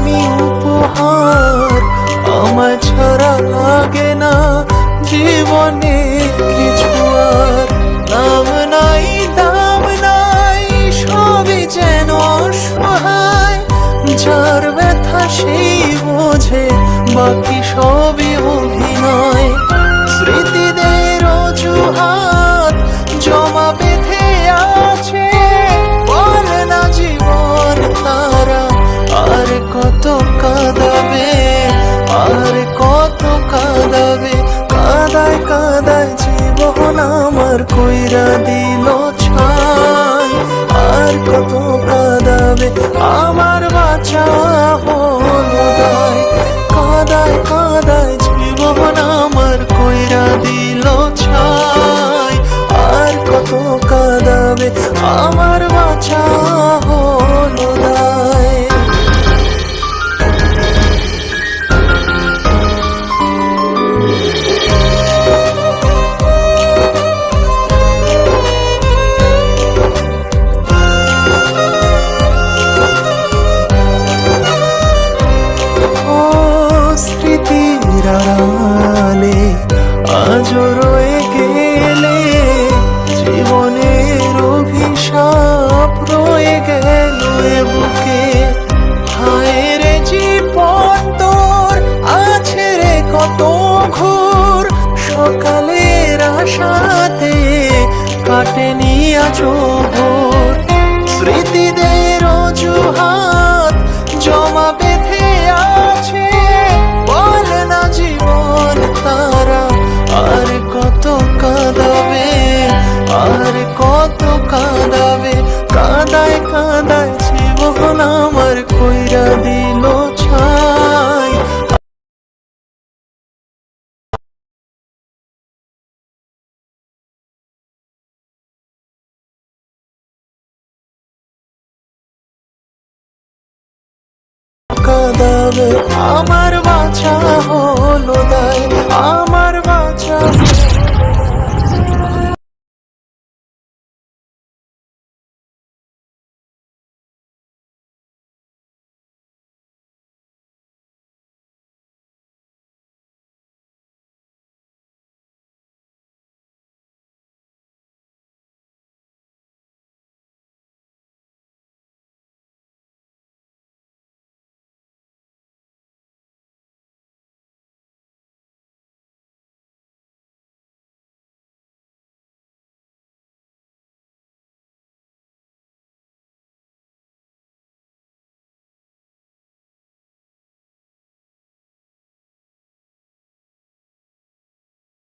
তুমি উপহার, আমার ছাড়া লাগে না জীবনে কিছু আর। নাম নাই দাম নাই সবই যেন অসহায়, যার ব্যথা সেই বোঝে বাকি সবই অভিনয়। স্মৃতিদের অজুহাত জমা বেঁধে আছে, বলে না জীবন তারা আর কত কাঁদাবে, আর কত কাঁদাবে। কাদায় কাদায় জীবন আমার কইরা দিল ছাই, আর কত কাঁদাবে আমার বাঁচা হলো দায়। কাদায় কাদায় জীবন আমার কইরা দিল ছাই, আর কত কাঁদাবে আমার বাঁচা হলো দায়। স্মৃতির আড়ালে আজও রয়ে গেলে, জীবনের অভিশাপ রয়ে গেল এ বুকে। হায় রে জীবন তোর আছে রে কত ঘোর, সকালের আশাতে কাটেনি আজও ভোর। স্মৃতিদের অজুহাত জমা বেঁধে আছে, বলে না জীবন তারা আর কত কাঁদাবে, আর কত কাঁদাবে। কাদায় কাদায় জীবন আমার কইরা দিল ছাই। কাঁদাবে আমার